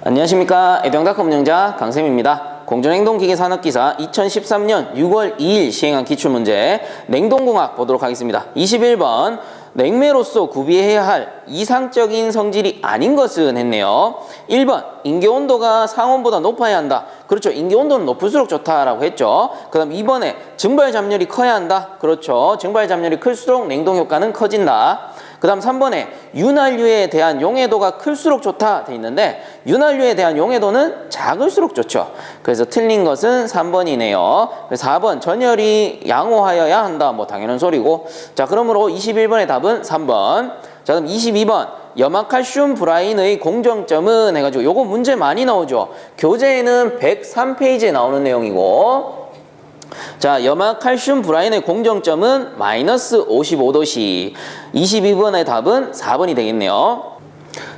안녕하십니까. 에듀앙닷컴 운영자 강쌤입니다. 공전행동기계산업기사 2013년 6월 2일 시행한 기출문제 냉동공학 보도록 하겠습니다. 21번 냉매로서 구비해야 할 이상적인 성질이 아닌 것은 했네요. 1번 인계온도가 상온보다 높아야 한다. 그렇죠. 인계온도는 높을수록 좋다라고 했죠. 그 다음 2번에 증발잡열이 커야 한다. 그렇죠. 증발잡열이 클수록 냉동효과는 커진다. 그 다음 3번에 윤활유에 대한 용해도가 클수록 좋다 돼 있는데 윤활유에 대한 용해도는 작을수록 좋죠. 그래서 틀린 것은 3번이네요. 4번 전열이 양호하여야 한다. 뭐 당연한 소리고. 자, 그러므로 21번의 답은 3번. 자, 그럼 22번 염화칼슘 브라인의 공정점은 해가지고 요거 문제 많이 나오죠. 교재에는 103페이지에 나오는 내용이고, 자, 염화칼슘 브라인의 공정점은 마이너스 55도씨. 22번의 답은 4번이 되겠네요.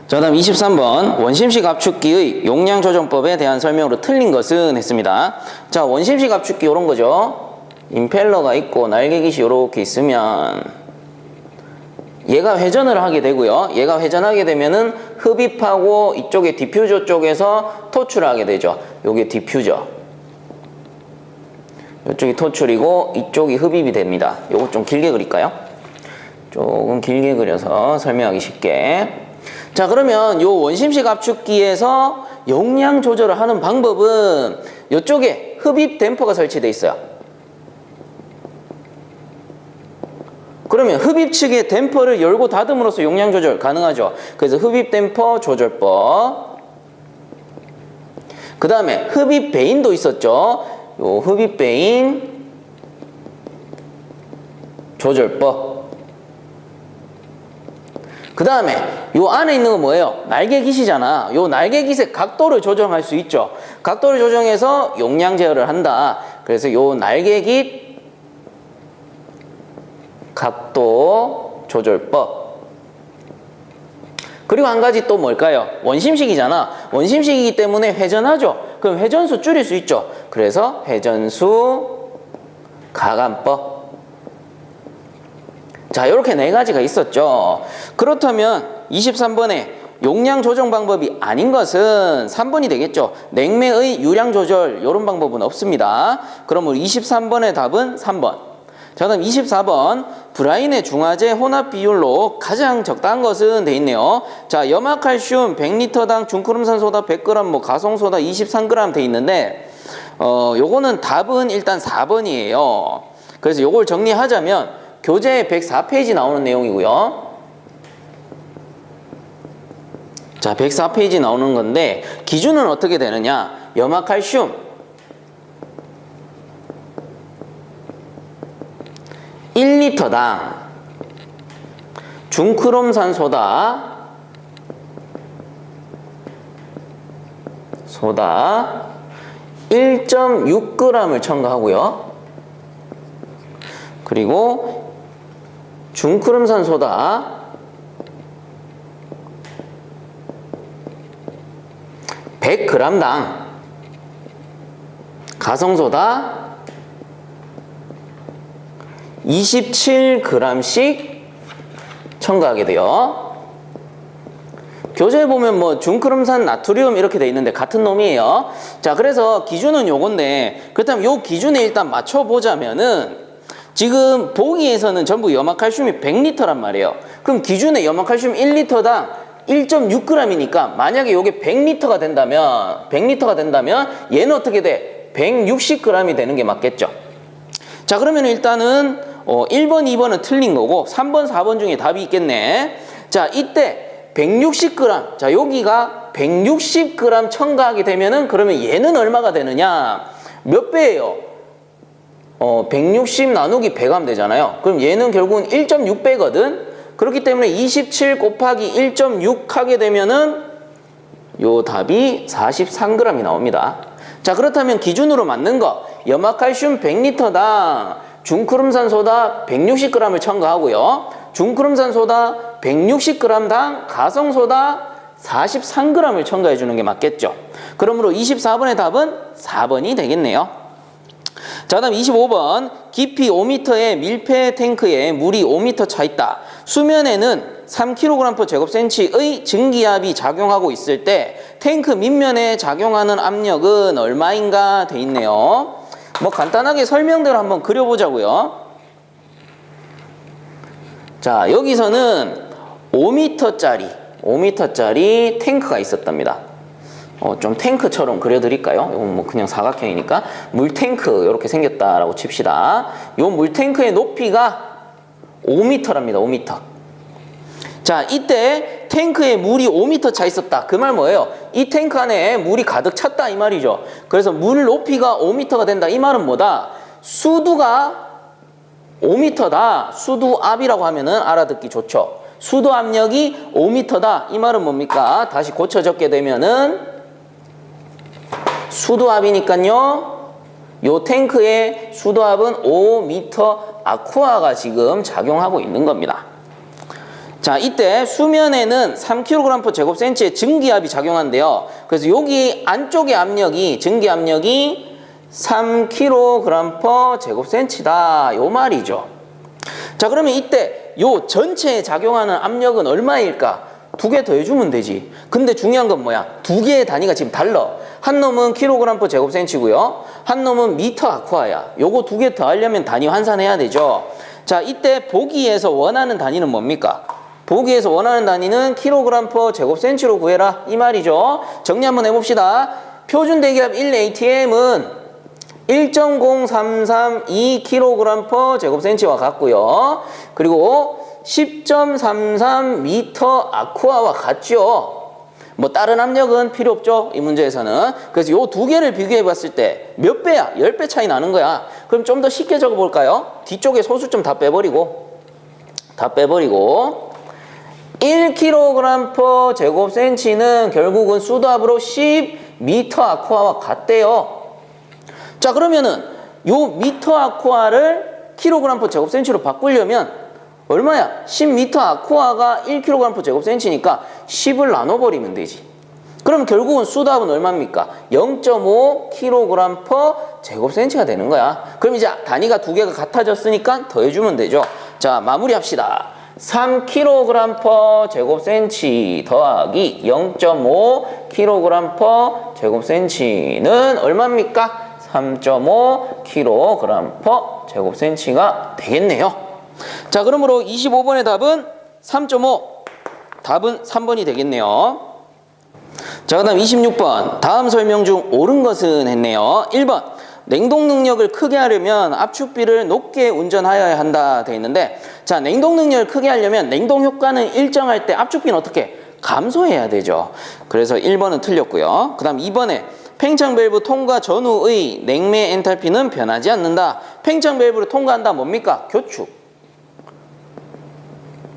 자, 다음 23번 원심식 압축기의 용량 조정법에 대한 설명으로 틀린 것은 했습니다. 자, 원심식 압축기 이런 거죠. 임펠러가 있고 날개깃이 이렇게 있으면 얘가 회전을 하게 되고요. 얘가 회전하게 되면은 흡입하고 이쪽에 디퓨저 쪽에서 토출하게 되죠. 요게 디퓨저. 이쪽이 토출이고 이쪽이 흡입이 됩니다. 요거 좀 길게 그릴까요? 조금 길게 그려서 설명하기 쉽게. 자, 그러면 요 원심식 압축기에서 용량 조절을 하는 방법은 이쪽에 흡입 댐퍼가 설치되어 있어요. 그러면 흡입 측에 댐퍼를 열고 닫음으로써 용량 조절 가능하죠. 그래서 흡입 댐퍼 조절법. 그 다음에 흡입 베인도 있었죠. 요 흡입 베인 조절법. 그 다음에 요 안에 있는 건 뭐예요? 날개깃이잖아. 요 날개깃의 각도를 조정할 수 있죠. 각도를 조정해서 용량 제어를 한다. 그래서 요 날개깃 각도 조절법. 그리고 한 가지 또 뭘까요? 원심식이잖아. 원심식이기 때문에 회전하죠. 그럼 회전수 줄일 수 있죠. 그래서 회전수 가감법. 자, 이렇게 네 가지가 있었죠. 그렇다면 23번에 용량 조정 방법이 아닌 것은 3번이 되겠죠. 냉매의 유량 조절 이런 방법은 없습니다. 그럼 우리 23번의 답은 3번. 자, 그럼 24번 브라인의 중화제 혼합 비율로 가장 적당한 것은 돼 있네요. 자, 염화칼슘 100리터당 중크름산소다 100g, 뭐 가성소다 23g 돼 있는데 요거는 답은 일단 4번이에요. 그래서 요걸 정리하자면 교재에 104페이지 나오는 내용이고요. 자, 104페이지 나오는 건데 기준은 어떻게 되느냐? 염화칼슘 1리터당 중크롬산소다 1.6g을 첨가하고요. 그리고 중크름산소다 100g당 가성소다 27g씩 첨가하게 돼요. 교재에 보면 뭐 중크름산 나트륨 이렇게 돼 있는데 같은 놈이에요. 자, 그래서 기준은 요건데 그렇다면 요 기준에 일단 맞춰보자면은 지금 보기에서는 전부 염화칼슘이 100리터란 말이에요. 그럼 기준에 염화칼슘 1리터당 1.6g이니까 만약에 요게 100리터가 된다면 얘는 어떻게 돼? 160g이 되는 게 맞겠죠. 자, 그러면 일단은 1번, 2번은 틀린 거고 3번, 4번 중에 답이 있겠네. 자, 이때 160g. 자, 여기가 160g 첨가하게 되면은 그러면 얘는 얼마가 되느냐? 몇 배예요? 160 나누기 100 하면 되잖아요. 그럼 얘는 결국은 1.6배거든. 그렇기 때문에 27 곱하기 1.6 하게 되면은 요 답이 43g이 나옵니다. 자, 그렇다면 기준으로 맞는 거 염화칼슘 100리터당 중크름산소다 160g을 첨가하고요. 중크름산소다 160g당 가성소다 43g을 첨가해 주는 게 맞겠죠. 그러므로 24번의 답은 4번이 되겠네요. 자, 그다음 25번. 깊이 5m의 밀폐 탱크에 물이 5m 차 있다. 수면에는 3kg/제곱센치의 증기압이 작용하고 있을 때 탱크 밑면에 작용하는 압력은 얼마인가 돼 있네요. 뭐 간단하게 설명대로 한번 그려보자고요. 자, 여기서는 5m짜리 탱크가 있었답니다. 좀 탱크처럼 그려드릴까요? 이건 뭐 그냥 사각형이니까 물탱크 이렇게 생겼다라고 칩시다. 이 물탱크의 높이가 5m랍니다. 5m. 자, 이때 탱크에 물이 5m 차 있었다. 그 말 뭐예요? 이 탱크 안에 물이 가득 찼다 이 말이죠. 그래서 물 높이가 5m가 된다. 이 말은 뭐다? 수두가 5m다. 수두압이라고 하면은 알아듣기 좋죠. 수도 압력이 5m다. 이 말은 뭡니까? 다시 고쳐 적게 되면은 수도압이니까요. 요 탱크의 수도압은 5m 아쿠아가 지금 작용하고 있는 겁니다. 자, 이때 수면에는 3kg/제곱센치의 증기압이 작용한대요. 그래서 여기 안쪽의 압력이 증기압력이 3kg/제곱센치다. 요 말이죠. 자, 그러면 이때 요 전체에 작용하는 압력은 얼마일까? 두 개 더해주면 되지. 근데 중요한 건 뭐야? 두 개의 단위가 지금 달라. 한 놈은 kg/제곱센치고요. 한 놈은 미터 아쿠아야. 요거 두 개 더하려면 단위 환산해야 되죠. 자, 이때 보기에서 원하는 단위는 뭡니까? 보기에서 원하는 단위는 kg/제곱센치로 구해라. 이 말이죠. 정리 한번 해봅시다. 표준 대기압 1atm은 1.0332kg/제곱센치와 같고요. 그리고 10.33m 아쿠아와 같죠. 뭐 다른 압력은 필요 없죠. 이 문제에서는. 그래서 요 두 개를 비교해 봤을 때 몇 배야? 10배 차이 나는 거야. 그럼 좀 더 쉽게 적어 볼까요? 뒤쪽에 소수점 다 빼버리고 1kg/제곱센치는 결국은 수도압으로 10m 아쿠아와 같대요. 자, 그러면은 요 미터 아쿠아를 kg/제곱센치로 바꾸려면 얼마야? 10m 아쿠아가 1kg/제곱센치니까 10을 나눠버리면 되지. 그럼 결국은 수도압은 얼마입니까? 0.5kg/제곱센치가 되는 거야. 그럼 이제 단위가 두 개가 같아졌으니까 더해주면 되죠. 자, 마무리합시다. 3kg/제곱센치 더하기 0.5kg/제곱센치는 얼마입니까? 3.5kg/제곱센치가 되겠네요. 자, 그러므로 25번의 답은 3.5. 답은 3번이 되겠네요. 자, 그 다음 26번. 다음 설명 중 옳은 것은 했네요. 1번. 냉동 능력을 크게 하려면 압축비를 높게 운전하여야 한다 돼 있는데, 자, 냉동 능력을 크게 하려면 냉동 효과는 일정할 때 압축비는 어떻게? 감소해야 되죠. 그래서 1번은 틀렸고요. 그 다음 2번에 팽창 밸브 통과 전후의 냉매 엔탈피는 변하지 않는다. 팽창 밸브를 통과한다 뭡니까? 교축.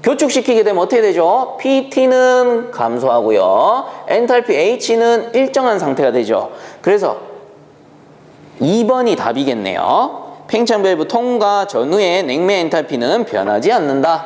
교축시키게 되면 어떻게 되죠? PT는 감소하고요. 엔탈피 H는 일정한 상태가 되죠. 그래서 2번이 답이겠네요. 팽창 밸브 통과 전후의 냉매 엔탈피는 변하지 않는다.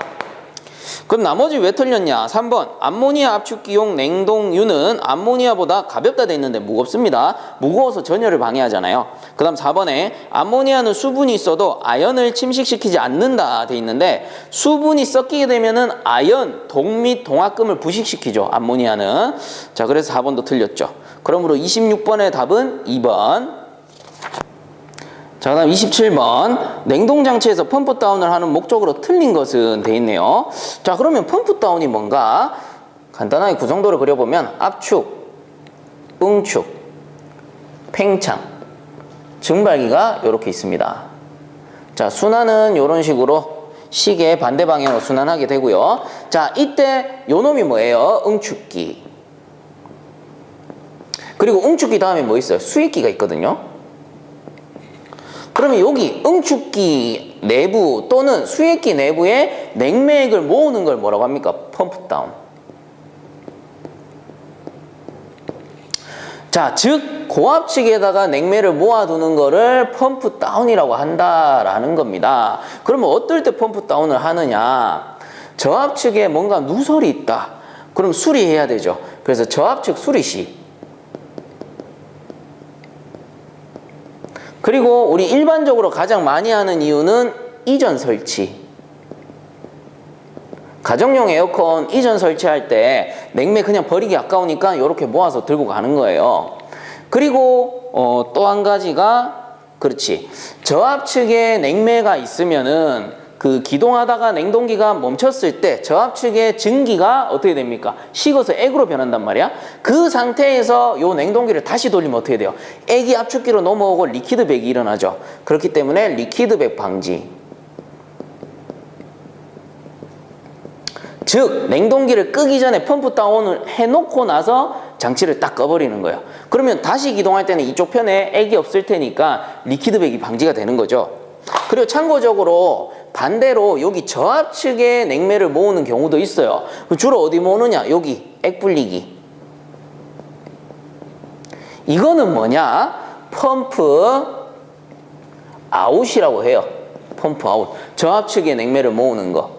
그럼 나머지 왜 틀렸냐? 3번 암모니아 압축기용 냉동유는 암모니아보다 가볍다 돼 있는데 무겁습니다. 무거워서 전열을 방해하잖아요. 그 다음 4번에 암모니아는 수분이 있어도 아연을 침식시키지 않는다 돼 있는데 수분이 섞이게 되면은 아연, 동 및 동화금을 부식시키죠. 암모니아는. 자, 그래서 4번도 틀렸죠. 그러므로 26번의 답은 2번. 자, 그 다음 27번. 냉동장치에서 펌프다운을 하는 목적으로 틀린 것은 돼 있네요. 자, 그러면 펌프다운이 뭔가? 간단하게 구성도를 그려보면 압축, 응축, 팽창, 증발기가 이렇게 있습니다. 자, 순환은 이런 식으로 시계 반대 방향으로 순환하게 되고요. 자, 이때 요 놈이 뭐예요? 응축기. 그리고 응축기 다음에 뭐 있어요? 수익기가 있거든요. 그러면 여기 응축기 내부 또는 수액기 내부에 냉매액을 모으는 걸 뭐라고 합니까? 펌프다운. 자, 즉 고압측에다가 냉매를 모아두는 거를 펌프다운이라고 한다라는 겁니다. 그러면 어떨 때 펌프다운을 하느냐? 저압측에 뭔가 누설이 있다. 그럼 수리해야 되죠. 그래서 저압측 수리 시. 그리고 우리 일반적으로 가장 많이 하는 이유는 이전 설치. 가정용 에어컨 이전 설치할 때 냉매 그냥 버리기 아까우니까 이렇게 모아서 들고 가는 거예요. 그리고 또 한 가지가 그렇지. 저압측에 냉매가 있으면은 그 기동하다가 냉동기가 멈췄을 때 저압측의 증기가 어떻게 됩니까? 식어서 액으로 변한단 말이야. 그 상태에서 요 냉동기를 다시 돌리면 어떻게 돼요? 액이 압축기로 넘어오고 리퀴드백이 일어나죠. 그렇기 때문에 리퀴드백 방지. 즉 냉동기를 끄기 전에 펌프 다운을 해놓고 나서 장치를 딱 꺼버리는 거예요. 그러면 다시 기동할 때는 이쪽 편에 액이 없을 테니까 리퀴드백이 방지가 되는 거죠. 그리고 참고적으로 반대로 여기 저압측에 냉매를 모으는 경우도 있어요. 주로 어디 모으느냐? 여기 액 불리기. 이거는 뭐냐? 펌프 아웃이라고 해요. 펌프 아웃. 저압측에 냉매를 모으는 거.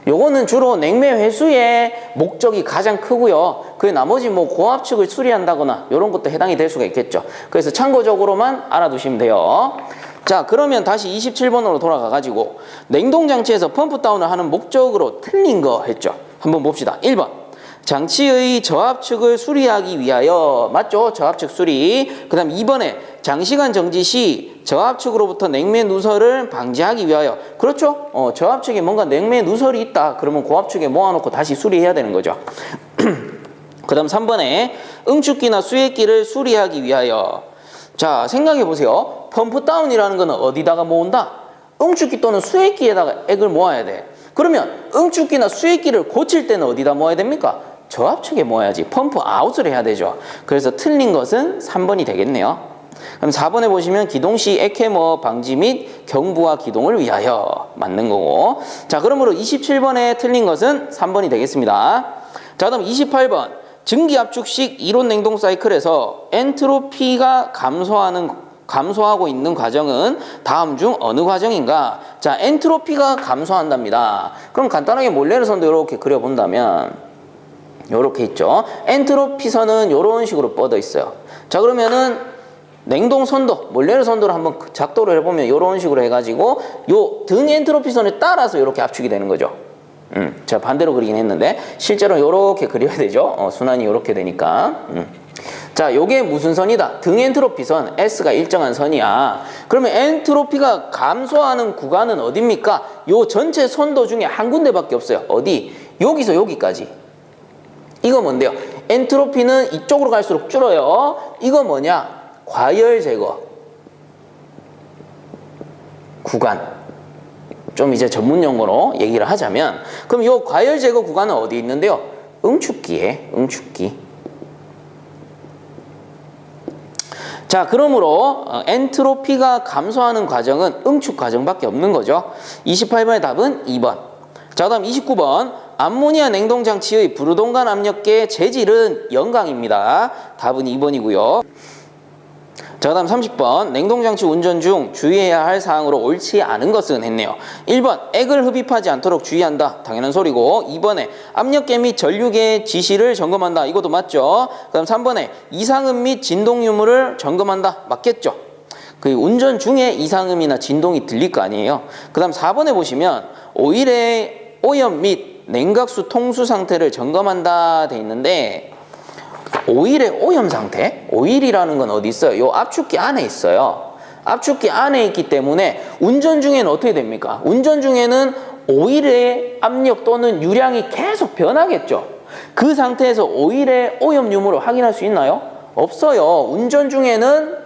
요거는 주로 냉매 회수의 목적이 가장 크고요. 그 나머지 뭐 고압측을 수리한다거나 이런 것도 해당이 될 수가 있겠죠. 그래서 참고적으로만 알아두시면 돼요. 자, 그러면 다시 27번으로 돌아가 가지고 냉동장치에서 펌프 다운을 하는 목적으로 틀린 거 했죠. 한번 봅시다. 1번 장치의 저압측을 수리하기 위하여. 맞죠? 저압측 수리. 그 다음 2번에 장시간 정지 시 저압측으로부터 냉매 누설을 방지하기 위하여. 그렇죠? 저압측에 뭔가 냉매 누설이 있다. 그러면 고압측에 모아놓고 다시 수리해야 되는 거죠. 그 다음 3번에 응축기나 수액기를 수리하기 위하여. 자, 생각해 보세요. 펌프 다운이라는 거는 어디다가 모은다? 응축기 또는 수액기에다가 액을 모아야 돼. 그러면 응축기나 수액기를 고칠 때는 어디다 모아야 됩니까? 저압측에 모아야지. 펌프 아웃을 해야 되죠. 그래서 틀린 것은 3번이 되겠네요. 그럼 4번에 보시면 기동시 액해머 방지 및 경부와 기동을 위하여 맞는 거고. 자, 그러므로 27번에 틀린 것은 3번이 되겠습니다. 자, 그다음 28번 증기압축식 이론 냉동 사이클에서 엔트로피가 감소하고 있는 과정은 다음 중 어느 과정인가? 자, 엔트로피가 감소한답니다. 그럼 간단하게 몰레르선도 이렇게 그려본다면 이렇게 있죠. 엔트로피선은 이런 식으로 뻗어 있어요. 자, 그러면은 냉동선도, 몰레르선도를 한번 작도를 해보면 이런 식으로 해가지고 요 등 엔트로피선에 따라서 이렇게 압축이 되는 거죠. 제가 반대로 그리긴 했는데 실제로 이렇게 그려야 되죠. 순환이 이렇게 되니까. 자, 요게 무슨 선이다? 등 엔트로피선, S가 일정한 선이야. 그러면 엔트로피가 감소하는 구간은 어딥니까? 요 전체 선도 중에 한 군데밖에 없어요. 어디? 여기서 여기까지. 이거 뭔데요? 엔트로피는 이쪽으로 갈수록 줄어요. 이거 뭐냐? 과열 제거 구간. 좀 이제 전문 용어로 얘기를 하자면, 그럼 요 과열 제거 구간은 어디 있는데요? 응축기에, 응축기. 자, 그러므로 엔트로피가 감소하는 과정은 응축 과정밖에 없는 거죠. 28번의 답은 2번. 자, 그다음 29번 암모니아 냉동장치의 부르동간 압력계 재질은 영강입니다. 답은 2번이고요. 자, 그 다음 30번 냉동장치 운전 중 주의해야 할 사항으로 옳지 않은 것은 했네요. 1번 액을 흡입하지 않도록 주의한다. 당연한 소리고. 2번에 압력계 및 전류계 지시를 점검한다. 이것도 맞죠. 그 다음 3번에 이상음 및 진동 유무를 점검한다. 맞겠죠. 그 운전 중에 이상음이나 진동이 들릴 거 아니에요. 그 다음 4번에 보시면 오일의 오염 및 냉각수 통수 상태를 점검한다 돼 있는데, 오일의 오염 상태? 오일이라는 건 어디 있어요? 요 압축기 안에 있어요. 압축기 안에 있기 때문에 운전 중에는 어떻게 됩니까? 운전 중에는 오일의 압력 또는 유량이 계속 변하겠죠. 그 상태에서 오일의 오염 유무를 확인할 수 있나요? 없어요. 운전 중에는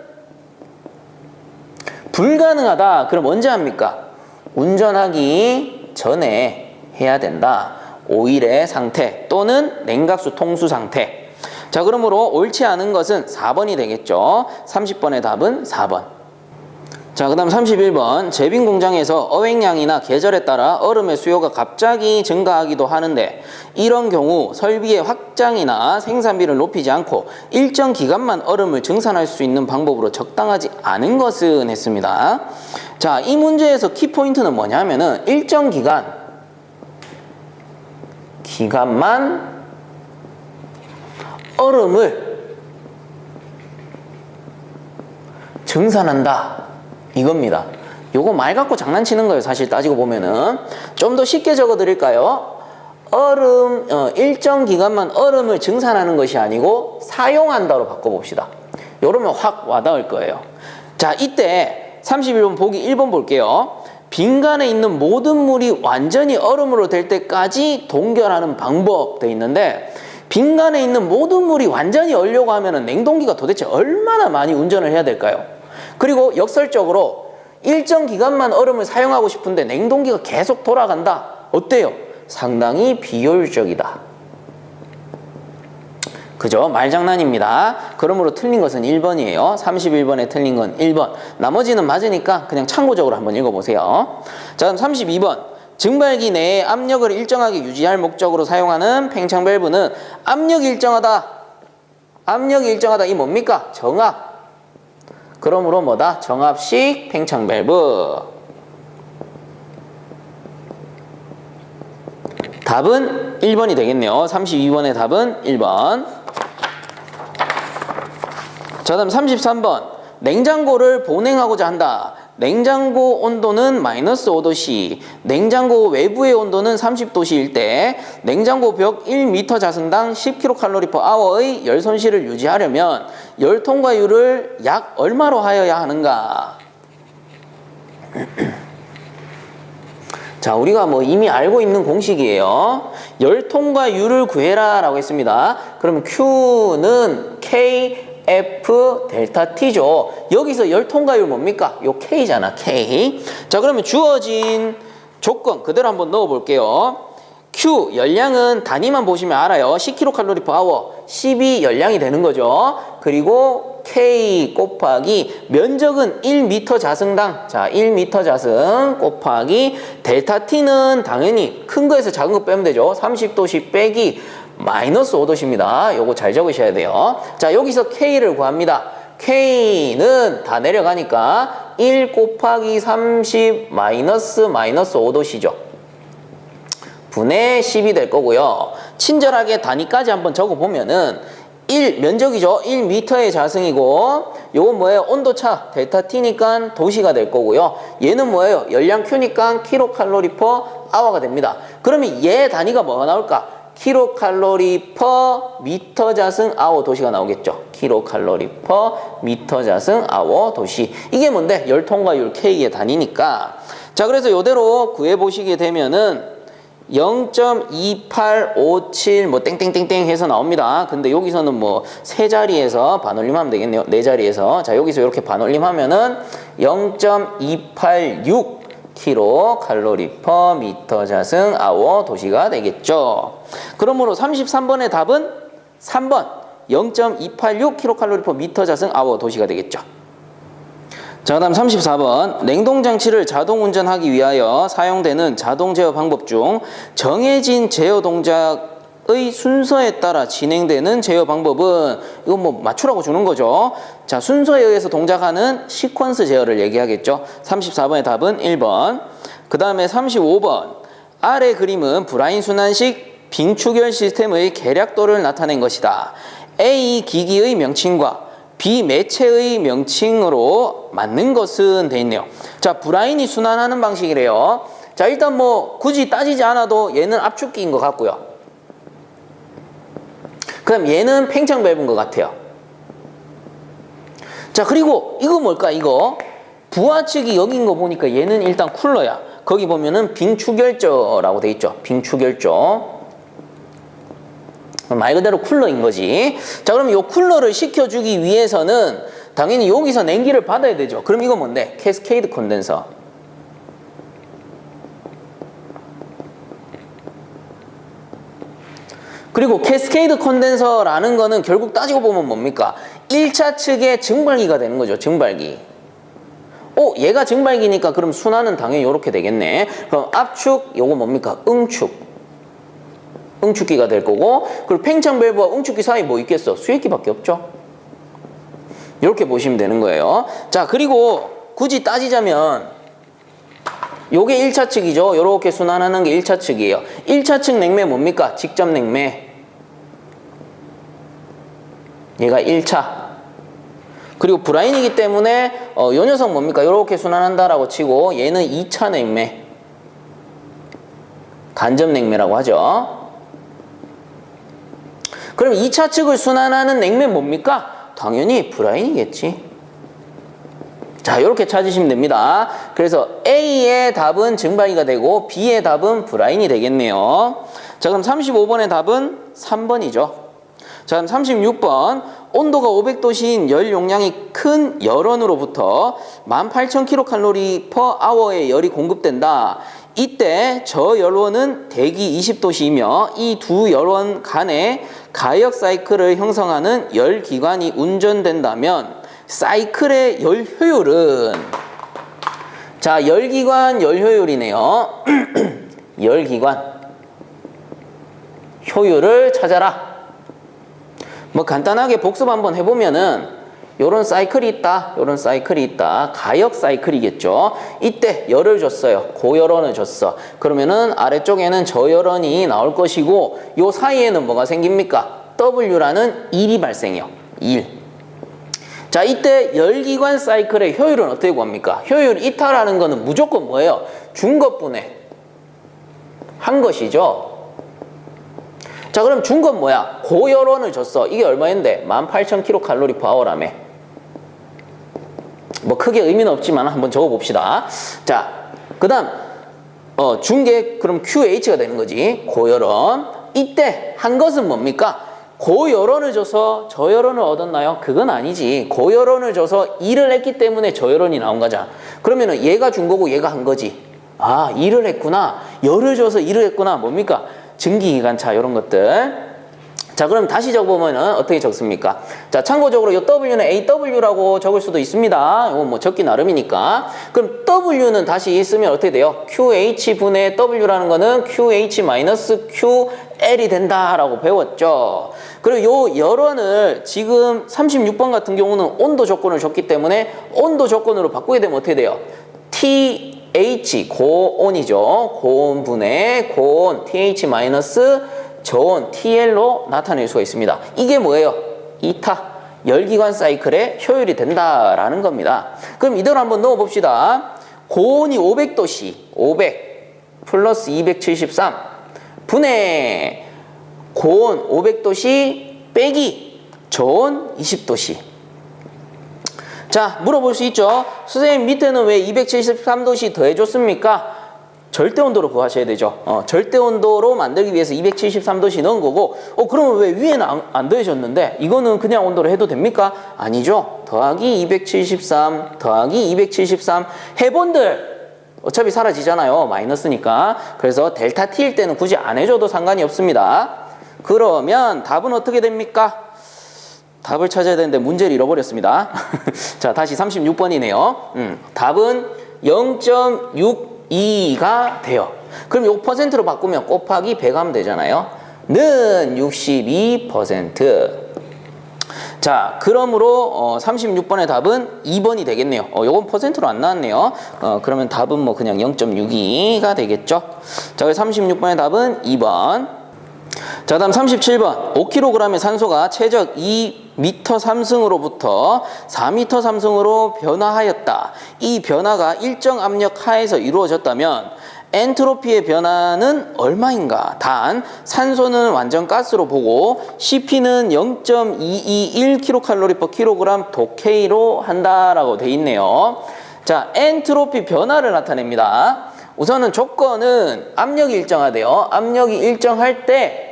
불가능하다. 그럼 언제 합니까? 운전하기 전에 해야 된다. 오일의 상태 또는 냉각수 통수 상태. 자, 그러므로 옳지 않은 것은 4번이 되겠죠. 30번의 답은 4번. 자, 그 다음 31번 제빙 공장에서 어획량이나 계절에 따라 얼음의 수요가 갑자기 증가하기도 하는데, 이런 경우 설비의 확장이나 생산비를 높이지 않고 일정 기간만 얼음을 증산할 수 있는 방법으로 적당하지 않은 것은 했습니다. 자, 이 문제에서 키포인트는 뭐냐면은 일정 기간만 증산한다 이겁니다. 요거 말 갖고 장난치는 거예요. 사실 따지고 보면은. 좀 더 쉽게 적어 드릴까요? 얼음, 일정 기간만 얼음을 증산하는 것이 아니고 사용한다로 바꿔봅시다. 요러면 확 와닿을 거예요. 자, 이때 31번 보기 1번 볼게요. 빈간에 있는 모든 물이 완전히 얼음으로 될 때까지 동결하는 방법 돼 있는데, 빈간에 있는 모든 물이 완전히 얼려고 하면은 냉동기가 도대체 얼마나 많이 운전을 해야 될까요? 그리고 역설적으로 일정 기간만 얼음을 사용하고 싶은데 냉동기가 계속 돌아간다. 어때요? 상당히 비효율적이다. 그죠? 말장난입니다. 그러므로 틀린 것은 1번이에요. 31번에 틀린 건 1번. 나머지는 맞으니까 그냥 참고적으로 한번 읽어보세요. 자, 그럼 32번. 증발기 내에 압력을 일정하게 유지할 목적으로 사용하는 팽창 밸브는 압력이 일정하다. 압력이 일정하다. 이 뭡니까? 정압. 그러므로 뭐다? 정압식 팽창 밸브. 답은 1번이 되겠네요. 32번의 답은 1번. 자, 다음 33번. 냉장고를 보냉하고자 한다. 냉장고 온도는 마이너스 5도씨, 냉장고 외부의 온도는 30도씨일 때 냉장고 벽 1m 자승당 10kcal/h의 열 손실을 유지하려면 열 통과율을 약 얼마로 하여야 하는가? 자, 우리가 뭐 이미 알고 있는 공식이에요. 열 통과율을 구해라 라고 했습니다. 그러면 Q는 KF 델타 T죠. 여기서 열 통과율 뭡니까? 요 K잖아, K. 자, 그러면 주어진 조건 그대로 한번 넣어 볼게요. Q 열량은 단위만 보시면 알아요. 10kcal/h, 12 열량이 되는 거죠. 그리고 K 곱하기 면적은 1m 자승당, 자 1m 자승 곱하기 델타 T는 당연히 큰 거에서 작은 거 빼면 되죠. 30도씨 빼기 마이너스 5도씨입니다. 요거 잘 적으셔야 돼요. 자, 여기서 K를 구합니다. K는 다 내려가니까 1 곱하기 30 마이너스 5도씨죠. 분의 10이 될 거고요. 친절하게 단위까지 한번 적어보면은 1 면적이죠. 1m의 자승이고 요건 뭐예요? 온도차 델타 T니까 도시가 될 거고요. 얘는 뭐예요? 열량 Q니까 kcal/h가 됩니다. 그러면 얘 단위가 뭐가 나올까? kcal/m 자승 아워 도시가 나오겠죠. kcal/m 자승 아워 도시. 이게 뭔데? 열 통과율 K의 단위니까. 자, 그래서 요대로 구해보시게 되면은 0.2857 뭐 땡땡땡땡 해서 나옵니다. 근데 여기서는 뭐 세 자리에서 반올림하면 되겠네요. 네 자리에서. 자, 여기서 이렇게 반올림하면은 0.286 kcal/m 자승 아워 도시가 되겠죠. 그러므로 33번의 답은 3번 0.286 kcal/m 자승 아워 도시가 되겠죠. 자, 그 다음 34번. 냉동장치를 자동 운전하기 위하여 사용되는 자동 제어 방법 중 정해진 제어 동작의 순서에 따라 진행되는 제어 방법은, 이거 뭐 맞추라고 주는 거죠. 자, 순서에 의해서 동작하는 시퀀스 제어를 얘기하겠죠. 34번의 답은 1번. 그 다음에 35번. 아래 그림은 브라인 순환식 빙추결 시스템의 계략도를 나타낸 것이다. A 기기의 명칭과 B 매체의 명칭으로 맞는 것은 돼 있네요. 자, 브라인이 순환하는 방식이래요. 자, 일단 뭐 굳이 따지지 않아도 얘는 압축기인 것 같고요. 그럼 얘는 팽창 밸브인 것 같아요. 자, 그리고 이거 뭘까? 이거 부하측이 여기인 거 보니까 얘는 일단 쿨러야. 거기 보면은 빙추결조라고 돼 있죠. 빙추결조. 말 그대로 쿨러인 거지. 자, 그럼 이 쿨러를 식혀주기 위해서는 당연히 여기서 냉기를 받아야 되죠. 그럼 이거 뭔데? 캐스케이드 콘덴서. 그리고 캐스케이드 콘덴서라는 거는 결국 따지고 보면 뭡니까? 1차 측의 증발기가 되는 거죠. 증발기. 얘가 증발기니까 그럼 순환은 당연히 이렇게 되겠네. 그럼 압축, 요거 뭡니까? 응축. 응축기가 될 거고, 그리고 팽창 밸브와 응축기 사이 뭐 있겠어? 수액기밖에 없죠. 이렇게 보시면 되는 거예요. 자, 그리고 굳이 따지자면 요게 1차 측이죠. 요렇게 순환하는 게 1차 측이에요. 1차 측 냉매 뭡니까? 직접 냉매. 얘가 1차. 그리고 브라인이기 때문에 요 녀석 뭡니까? 이렇게 순환한다라고 치고 얘는 2차 냉매, 간접 냉매라고 하죠. 그럼 2차 측을 순환하는 냉매 뭡니까? 당연히 브라인이겠지. 자, 이렇게 찾으시면 됩니다. 그래서 A의 답은 증발기가 되고 B의 답은 브라인이 되겠네요. 자, 그럼 35번의 답은 3번이죠. 자, 그럼 36번. 온도가 500도씨인 열 용량이 큰 열원으로부터 18,000kcal/h의 열이 공급된다. 이때 저 열원은 대기 20도씨이며 이 두 열원 간의 가역 사이클을 형성하는 열기관이 운전된다면 사이클의 열 효율은, 자, 열기관 열 효율이네요. 열기관 효율을 찾아라. 뭐 간단하게 복습 한번 해보면은 요런 사이클이 있다, 요런 사이클이 있다. 가역 사이클이겠죠. 이때 열을 줬어요. 고열원을 줬어. 그러면은 아래쪽에는 저열원이 나올 것이고 요 사이에는 뭐가 생깁니까? W라는 일이 발생해요. 일. 자, 이때 열기관 사이클의 효율은 어떻게 구합니까? 효율 이탈하는 거는 무조건 뭐예요? 준 것분에 한 것이죠. 자, 그럼 준 건 뭐야? 고열원을 줬어. 이게 얼마인데? 18,000kcal/h라며. 뭐 크게 의미는 없지만 한번 적어봅시다. 자, 그 다음 준 게 그럼 QH가 되는 거지. 고열원. 이때 한 것은 뭡니까? 고열원을 줘서 저열원을 얻었나요? 그건 아니지. 고열원을 줘서 일을 했기 때문에 저열원이 나온 거잖아. 그러면은 얘가 준 거고 얘가 한 거지. 아, 일을 했구나. 열을 줘서 일을 했구나. 뭡니까? 증기기관차 이런 것들. 자, 그럼 다시 적어보면은 어떻게 적습니까? 자, 참고적으로 이 W는 AW라고 적을 수도 있습니다. 이건 뭐 적기 나름이니까. 그럼 W는 다시 쓰면 어떻게 돼요? QH분의 W라는 거는 QH-QL이 된다라고 배웠죠. 그리고 요 열원을 지금 36번 같은 경우는 온도 조건을 줬기 때문에 온도 조건으로 바꾸게 되면 어떻게 돼요? TH, 고온이죠. 고온분의 고온, TH- 저온 TL로 나타낼 수가 있습니다. 이게 뭐예요? 이타, 열기관 사이클의 효율이 된다라는 겁니다. 그럼 이대로 한번 넣어봅시다. 고온이 500도씨, 500 플러스 273 분의 고온 500도씨 빼기 저온 20도씨. 자, 물어볼 수 있죠. 선생님 밑에는 왜 273도씨 더해줬습니까? 절대온도로 구하셔야 되죠. 절대온도로 만들기 위해서 273도씨 넣은 거고, 그러면 왜 위에는 안 더해졌는데 이거는 그냥 온도로 해도 됩니까? 아니죠. 더하기 273 더하기 273 해본들 어차피 사라지잖아요. 마이너스니까. 그래서 델타 T일 때는 굳이 안 해줘도 상관이 없습니다. 그러면 답은 어떻게 됩니까? 답을 찾아야 되는데 문제를 잃어버렸습니다. 자, 다시 36번이네요. 답은 0.62가 돼요. 그럼 요 퍼센트로 바꾸면 곱하기 100 하면 되잖아요. 는 62%. 자, 그러므로 36번의 답은 2번이 되겠네요. 요건 퍼센트로 안 나왔네요. 그러면 답은 뭐 그냥 0.62가 되겠죠. 자, 그래서 36번의 답은 2번. 자, 다음 37번. 5kg의 산소가 최적 2m 상승으로부터 4m 상승으로 변화하였다. 이 변화가 일정 압력 하에서 이루어졌다면 엔트로피의 변화는 얼마인가? 단, 산소는 완전 가스로 보고 CP는 0.221kcal/kg 독K로 한다라고 돼 있네요. 자, 엔트로피 변화를 나타냅니다. 우선은 조건은 압력이 일정하대요. 압력이 일정할 때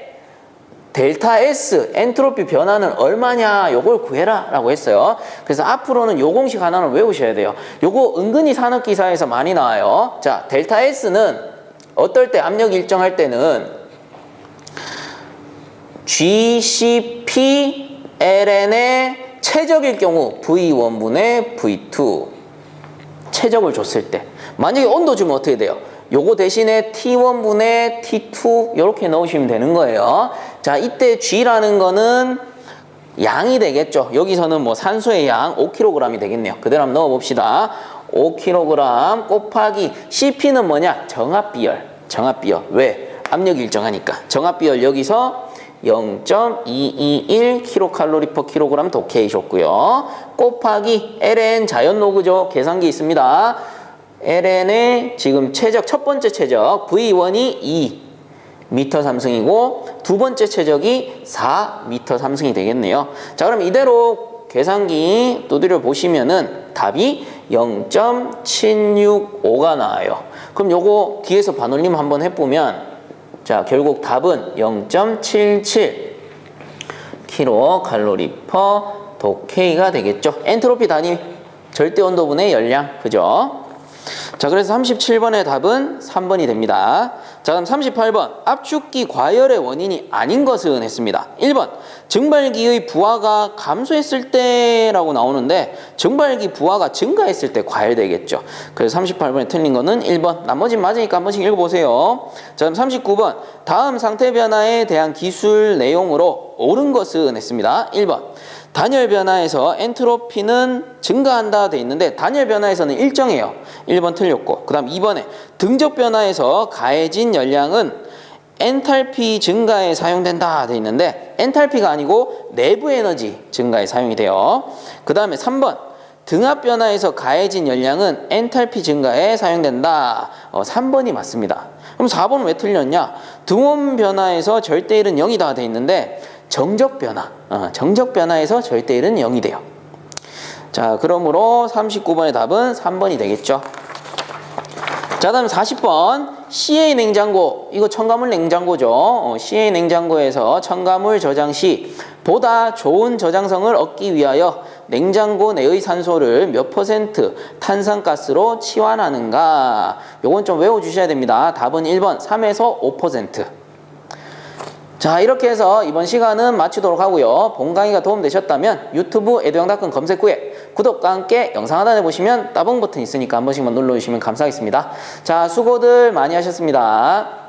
델타 S, 엔트로피 변화는 얼마냐, 요걸 구해라 라고 했어요. 그래서 앞으로는 요 공식 하나는 외우셔야 돼요. 요거 은근히 산업기사에서 많이 나와요. 자, 델타 S는 어떨 때 압력이 일정할 때는 GCP LN의 최적일 경우 V1분의 V2 최적을 줬을 때, 만약에 온도 주면 어떻게 돼요? 요거 대신에 T1분의 T2 이렇게 넣으시면 되는 거예요. 자, 이때 G라는 거는 양이 되겠죠. 여기서는 뭐 산소의 양 5kg이 되겠네요. 그대로 한번 넣어봅시다. 5kg 곱하기 CP는 뭐냐? 정압비열. 정압비열. 왜? 압력이 일정하니까. 정압비열 여기서 0.221kcal/kg 독해이셨고요. 곱하기 ln 자연로그죠. 계산기 있습니다. ln의 지금 최적, 첫 번째 최적 V1이 2m 삼승이고 두 번째 최적이 4m 삼승이 되겠네요. 자, 그럼 이대로 계산기 두드려 보시면은 답이 0.765가 나와요. 그럼 요거 뒤에서 반올림 한번 해보면, 자, 결국 답은 0.77 kcal/K가 되겠죠. 엔트로피 단위 절대 온도분의 열량, 그죠? 자, 그래서 37번의 답은 3번이 됩니다. 자, 그럼 38번 압축기 과열의 원인이 아닌 것은 했습니다. 1번 증발기의 부하가 감소했을 때라고 나오는데 증발기 부하가 증가했을 때 과열되겠죠. 그래서 38번에 틀린 거는 1번. 나머지는 맞으니까 한 번씩 읽어보세요. 자, 그럼 39번 다음 상태 변화에 대한 기술 내용으로 옳은 것은 했습니다. 1번 단열 변화에서 엔트로피는 증가한다 돼 있는데 단열 변화에서는 일정해요. 1번 틀렸고, 그 다음 2번에 등적 변화에서 가해진 열량은 엔탈피 증가에 사용된다 돼 있는데 엔탈피가 아니고 내부 에너지 증가에 사용이 돼요. 그 다음에 3번 등압 변화에서 가해진 열량은 엔탈피 증가에 사용된다. 3번이 맞습니다. 그럼 4번은 왜 틀렸냐? 등온 변화에서 절대일은 0이다 돼 있는데 정적 변화에서 절대일은 0이 돼요. 자, 그러므로 39번의 답은 3번이 되겠죠. 자, 다음 40번 CA 냉장고, 이거 첨가물 냉장고죠. CA 냉장고에서 첨가물 저장 시 보다 좋은 저장성을 얻기 위하여 냉장고 내의 산소를 몇 % 탄산가스로 치환하는가? 요건 좀 외워주셔야 됩니다. 답은 1번 3에서 5%. 자, 이렇게 해서 이번 시간은 마치도록 하고요. 본 강의가 도움되셨다면 유튜브 에듀영닷컴 검색 후에 구독과 함께 영상 하단에 보시면 따봉 버튼 있으니까 한 번씩만 눌러주시면 감사하겠습니다. 자, 수고들 많이 하셨습니다.